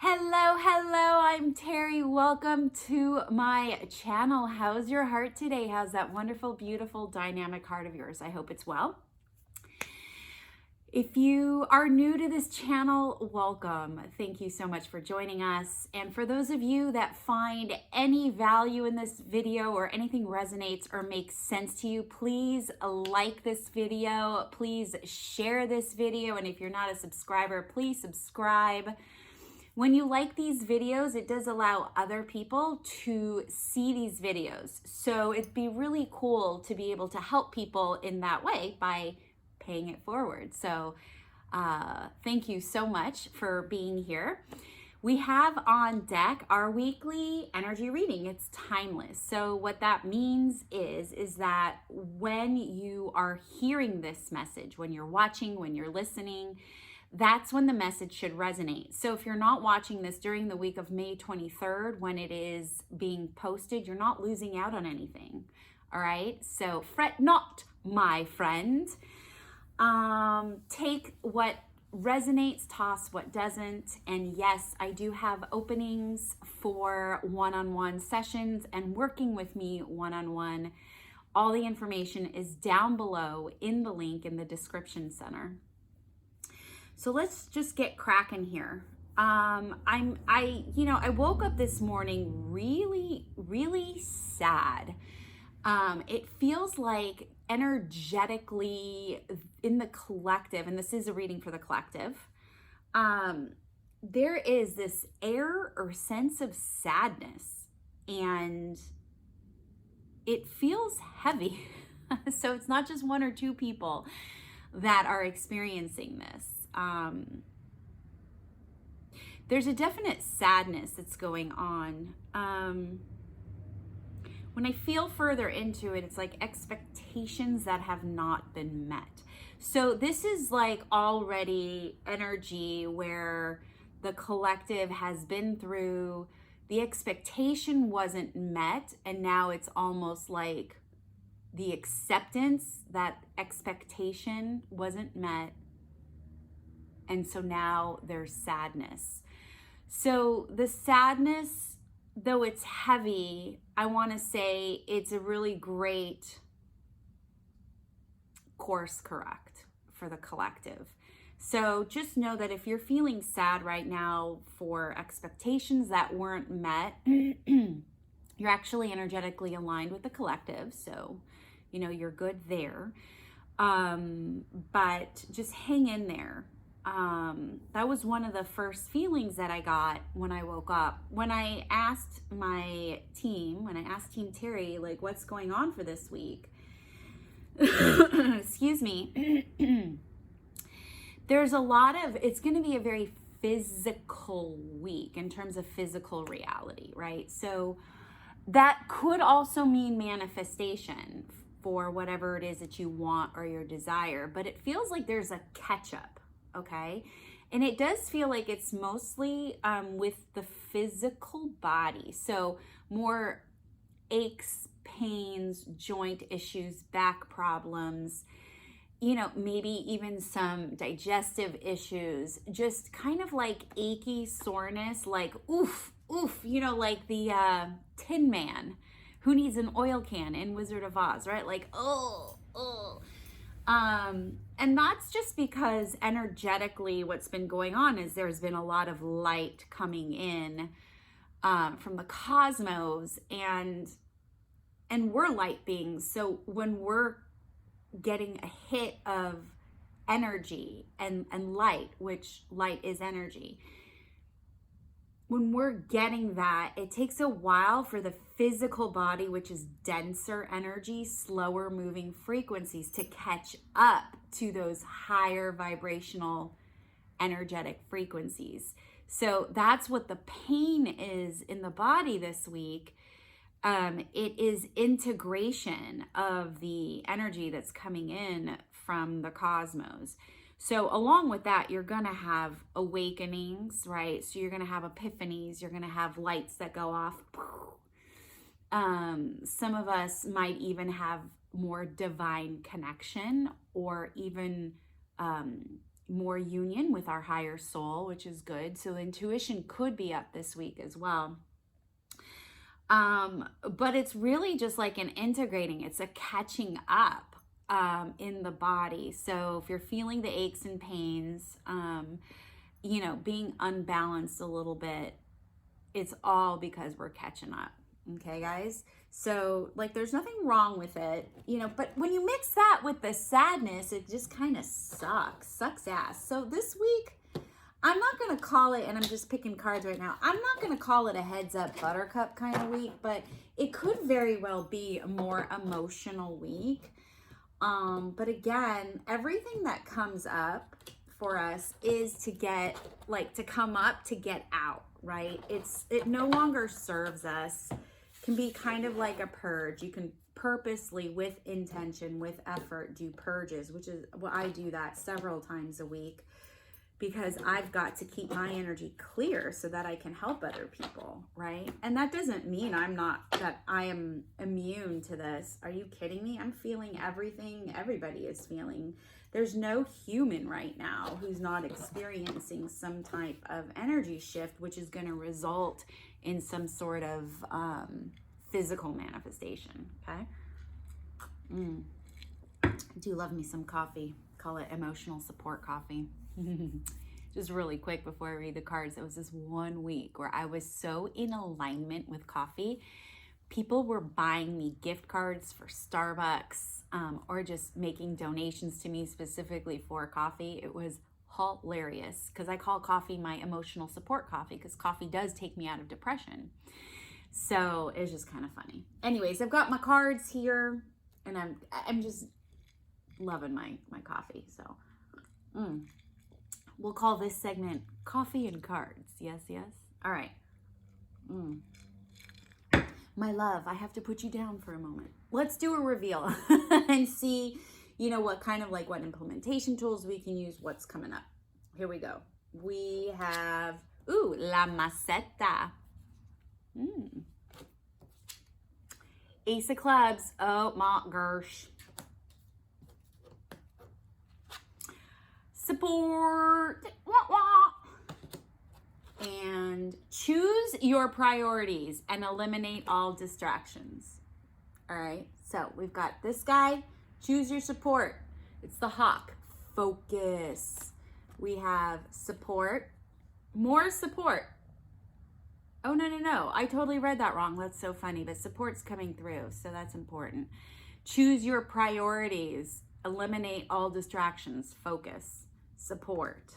Hello, I'm Terrie. Welcome to my channel. How's your heart today? How's that wonderful, beautiful, dynamic heart of yours? I hope it's well. If you are new to this channel, welcome. Thank you so much for joining us. And for those of you that find any value in this video or anything resonates or makes sense to you, please like this video. Please share this video. And if you're not a subscriber, please subscribe. When you like these videos, it does allow other people to see these videos. So it'd be really cool to be able to help people in that way by paying it forward. So thank you so much for being here. We have on deck our weekly energy reading. It's timeless. So what that means is that when you are hearing this message, when you're watching, when you're listening, that's when the message should resonate. So if you're not watching this during the week of May 23rd, when it is being posted, you're not losing out on anything. All right. So fret not, my friend. Take what resonates, toss what doesn't. And yes, I do have openings for one-on-one sessions and working with me one-on-one. All the information is down below in the link in the description center. So let's just get cracking here. I woke up this morning really sad. It feels like energetically in the collective, and this is a reading for the collective, there is this air or sense of sadness, and it feels heavy. So it's not just one or two people that are experiencing this. There's a definite sadness that's going on. When I feel further into it, it's like expectations that have not been met. So this is like already energy where the collective has been through, the expectation wasn't met, and now it's almost like the acceptance that expectation wasn't met. And so now there's sadness. So the sadness, though it's heavy, I want to say it's a really great course correct for the collective. So just know that if you're feeling sad right now for expectations that weren't met, you're actually energetically aligned with the collective. So, you're good there. But just hang in there. That was one of the first feelings that I got when I woke up. When I asked Team Terrie, like, what's going on for this week? Excuse me. There's a lot of, it's going to be a very physical week in terms of physical reality, right? So that could also mean manifestation for whatever it is that you want or your desire, but it feels like there's a catch up. Okay. And it does feel like it's mostly with the physical body. So more aches, pains, joint issues, back problems, maybe even some digestive issues, just kind of like achy soreness, like oof, like the Tin Man who needs an oil can in Wizard of Oz, right? Like, oh. And that's just because energetically what's been going on is there's been a lot of light coming in from the cosmos, and we're light beings. So when we're getting a hit of energy and light, which light is energy, when we're getting that, it takes a while for the physical body, which is denser energy, slower moving frequencies, to catch up to those higher vibrational energetic frequencies. So that's what the pain is in the body this week. It is integration of the energy that's coming in from the cosmos. So along with that, you're going to have awakenings, right? So you're going to have epiphanies. You're going to have lights that go off. Some of us might even have more divine connection, or even more union with our higher soul, which is good. So intuition could be up this week as well. But it's really just like an integrating, it's a catching up in the body. So if you're feeling the aches and pains, you know, being unbalanced a little bit, it's all because we're catching up. Okay, guys? So like there's nothing wrong with it, you know, but when you mix that with the sadness, it just kind of sucks ass. So this week, I'm not going to call it, and I'm just picking cards right now, I'm not going to call it a heads up buttercup kind of week, but it could very well be a more emotional week. But again, everything that comes up for us is to get, like, to come up, to get out, right? It no longer serves us. It can be kind of like a purge. You can purposely, with intention, with effort, do purges, which is, well, I do that several times a week, because I've got to keep my energy clear so that I can help other people, right? And that doesn't mean that I am immune to this. Are you kidding me? I'm feeling everything everybody is feeling. There's no human right now who's not experiencing some type of energy shift, which is going to result in some sort of physical manifestation, okay? I do love me some coffee. Call it emotional support coffee. Just really quick before I read the cards, it was this one week where I was so in alignment with coffee. People were buying me gift cards for Starbucks, or just making donations to me specifically for coffee. It was hilarious because I call coffee my emotional support coffee, because coffee does take me out of depression. So it's just kind of funny. Anyways, I've got my cards here, and I'm just loving my coffee. So we'll call this segment Coffee and Cards. Yes, yes. All right. My love, I have to put you down for a moment. Let's do a reveal and see, you know, what kind of, like, what implementation tools we can use, what's coming up. Here we go. We have, La Maceta. Ace of Clubs. Oh my gosh. Support. And choose your priorities and eliminate all distractions. All right, so we've got this guy. Choose your support. It's the hawk. Focus. We have support. More support. Oh, no. I totally read that wrong. That's so funny, but support's coming through, so that's important. Choose your priorities. Eliminate all distractions. Focus. Support.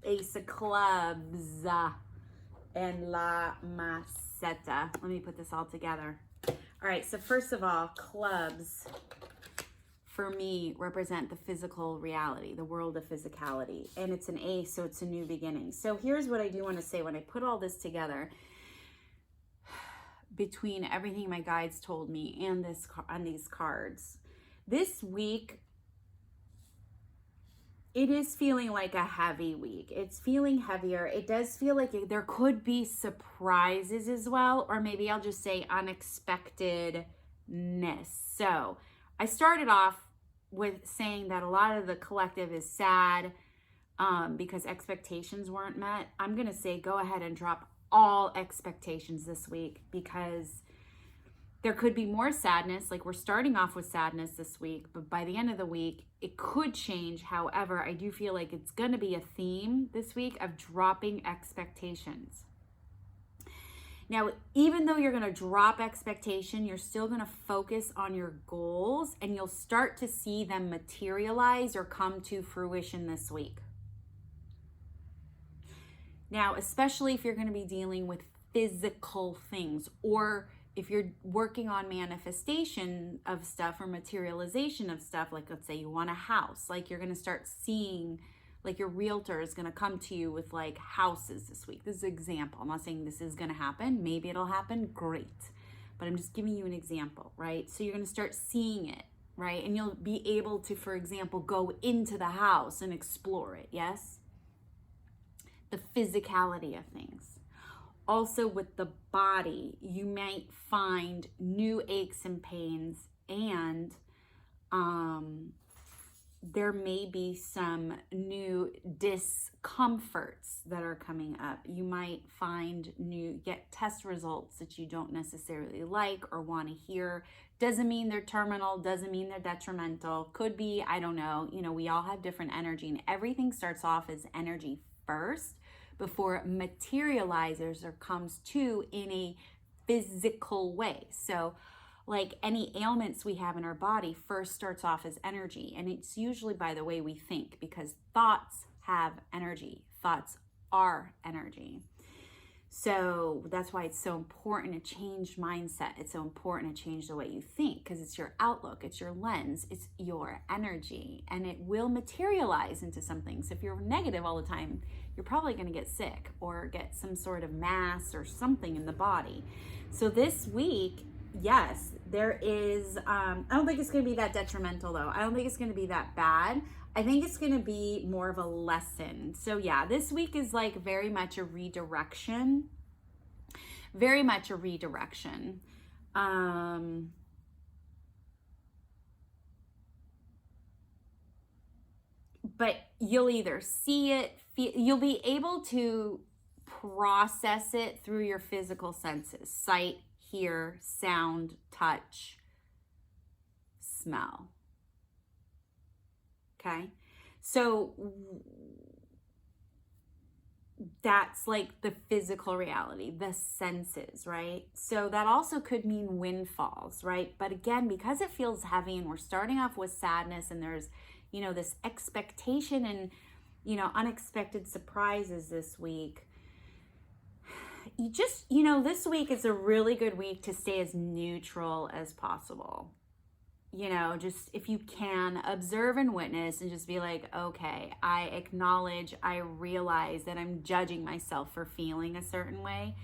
Ace of Clubs and La Maceta. Let me put this all together. All right, so first of all, clubs for me represent the physical reality, the world of physicality, and it's an ace, so it's a new beginning. So here's what I do want to say. When I put all this together, between everything my guides told me and this on these cards, this week, it is feeling like a heavy week. It's feeling heavier. It does feel like there could be surprises as well, or maybe I'll just say unexpectedness. So I started off with saying that a lot of the collective is sad because expectations weren't met. I'm going to say go ahead and drop all expectations this week, because there could be more sadness. Like, we're starting off with sadness this week, but by the end of the week, it could change. However, I do feel like it's going to be a theme this week of dropping expectations. Now, even though you're going to drop expectation, you're still going to focus on your goals, and you'll start to see them materialize or come to fruition this week. Now, especially if you're going to be dealing with physical things, or if you're working on manifestation of stuff or materialization of stuff, like let's say you want a house, like you're going to start seeing, like your realtor is going to come to you with like houses this week. This is an example. I'm not saying this is going to happen. Maybe it'll happen. Great. But I'm just giving you an example, right? So you're going to start seeing it, right? And you'll be able to, for example, go into the house and explore it. Yes? The physicality of things. Also with the body, you might find new aches and pains and there may be some new discomforts that are coming up. You might get test results that you don't necessarily like or want to hear. Doesn't mean they're terminal, doesn't mean they're detrimental. Could be, I don't know. We all have different energy, and everything starts off as energy first before it materializes or comes to in a physical way. So like any ailments we have in our body first starts off as energy. And it's usually by the way we think, because thoughts have energy. Thoughts are energy. So that's why it's so important to change mindset. It's so important to change the way you think, because it's your outlook, it's your lens, it's your energy, and it will materialize into something. So if you're negative all the time, you're probably going to get sick or get some sort of mass or something in the body. So this week, yes, there is, I don't think it's going to be that detrimental though. I don't think it's going to be that bad. I think it's going to be more of a lesson. So yeah, this week is like very much a redirection. Very much a redirection. But you'll either see it, you'll be able to process it through your physical senses: sight, hear, sound, touch, smell. Okay, so that's like the physical reality, the senses, right? So that also could mean windfalls, right? But again, because it feels heavy and we're starting off with sadness, and there's, this expectation and, unexpected surprises this week. You just, this week is a really good week to stay as neutral as possible. Just if you can, observe and witness and just be like, okay, I acknowledge, I realize that I'm judging myself for feeling a certain way.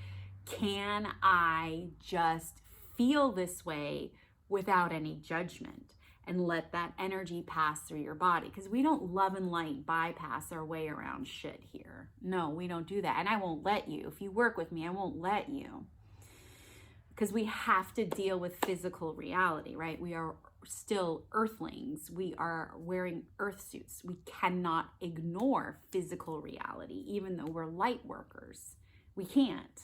Can I just feel this way without any judgment and let that energy pass through your body? Because we don't love and light bypass our way around shit here. No, we don't do that. And I won't let you. If you work with me, I won't let you. Because we have to deal with physical reality, right? We are still earthlings. We are wearing earth suits. We cannot ignore physical reality, even though we're light workers. We can't.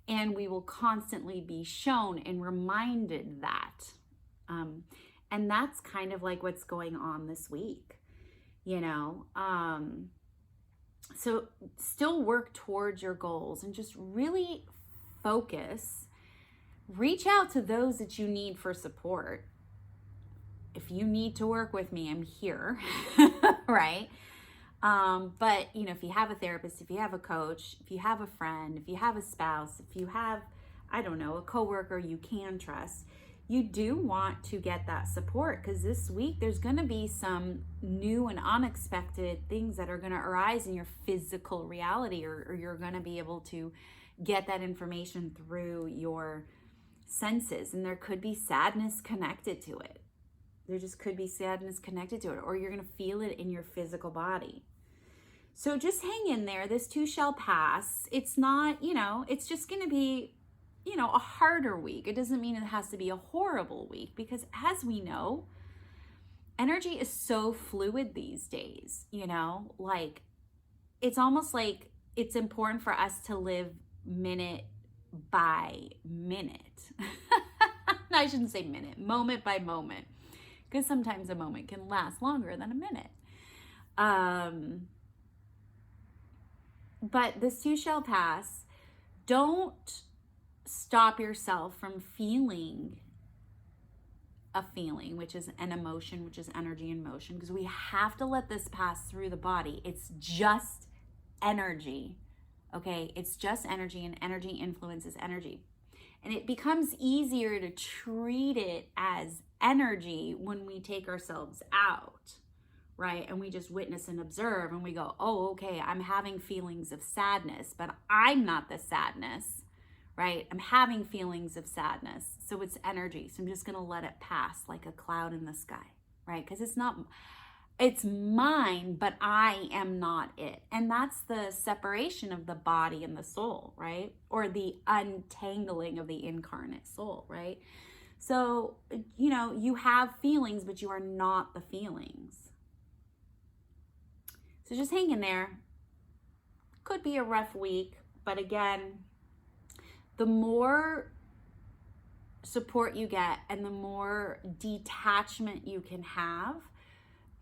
And we will constantly be shown and reminded that. And that's kind of like what's going on this week, So still work towards your goals and just really focus. Reach out to those that you need for support. If you need to work with me, I'm here, right? But, if you have a therapist, if you have a coach, if you have a friend, if you have a spouse, if you have, a coworker you can trust, you do want to get that support, because this week there's going to be some new and unexpected things that are going to arise in your physical reality, or you're going to be able to get that information through your senses, and there could be sadness connected to it. There just could be sadness connected to it, or you're going to feel it in your physical body. So just hang in there. This too shall pass. It's not, it's just going to be, a harder week. It doesn't mean it has to be a horrible week, because as we know, energy is so fluid these days, like it's almost like it's important for us to live minute by minute. I shouldn't say minute, moment by moment, because sometimes a moment can last longer than a minute. But this too shall pass. Don't stop yourself from feeling a feeling, which is an emotion, which is energy in motion, because we have to let this pass through the body. It's just energy. Okay, it's just energy, and energy influences energy. And it becomes easier to treat it as energy when we take ourselves out, right? And we just witness and observe, and we go, oh, okay, I'm having feelings of sadness, but I'm not the sadness, right? I'm having feelings of sadness. So it's energy. So I'm just going to let it pass like a cloud in the sky, right? Because it's mine, but I am not it. And that's the separation of the body and the soul, right? Or the untangling of the incarnate soul, right? So, you have feelings, but you are not the feelings. So just hang in there. Could be a rough week, but again, the more support you get and the more detachment you can have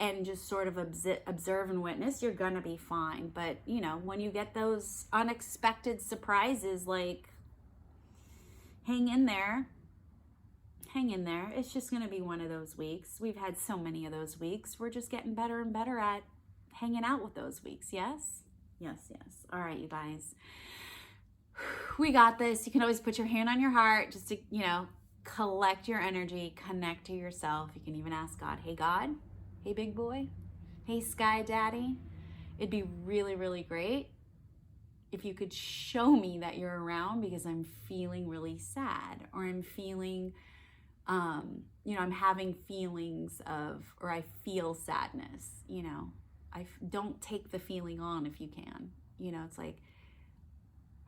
and just sort of observe and witness, you're gonna be fine. But you know, when you get those unexpected surprises, like, hang in there. It's just gonna be one of those weeks. We've had so many of those weeks. We're just getting better and better at hanging out with those weeks. Yes. All right, you guys, we got this. You can always put your hand on your heart just to, you know, collect your energy, connect to yourself. You can even ask God, hey God, hey big boy, hey sky daddy, it'd be really, really great if you could show me that you're around, because I'm feeling really sad, or I'm feeling, you know, I'm having feelings of, or I feel sadness, you know. Don't take the feeling on if you can. You know, it's like,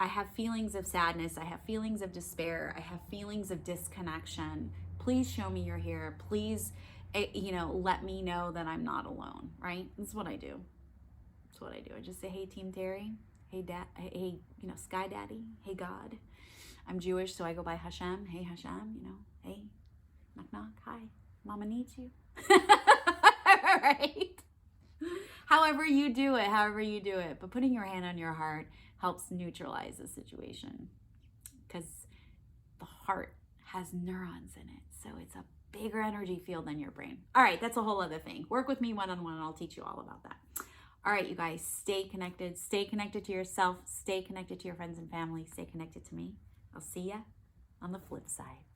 I have feelings of sadness, I have feelings of despair, I have feelings of disconnection. Please show me you're here. Please, you know, let me know that I'm not alone, right? That's what I do. I just say, hey, Team Terrie, hey, hey, you know, Sky Daddy, hey, God. I'm Jewish, so I go by Hashem. Hey, Hashem, you know, hey, knock, knock, hi, Mama needs you. All right. However you do it, but putting your hand on your heart helps neutralize the situation, because the heart has neurons in it, so it's a bigger energy field than your brain. All right, that's a whole other thing. Work with me one-on-one and I'll teach you all about that. All right, you guys, stay connected to yourself, stay connected to your friends and family, stay connected to me. I'll see ya on the flip side.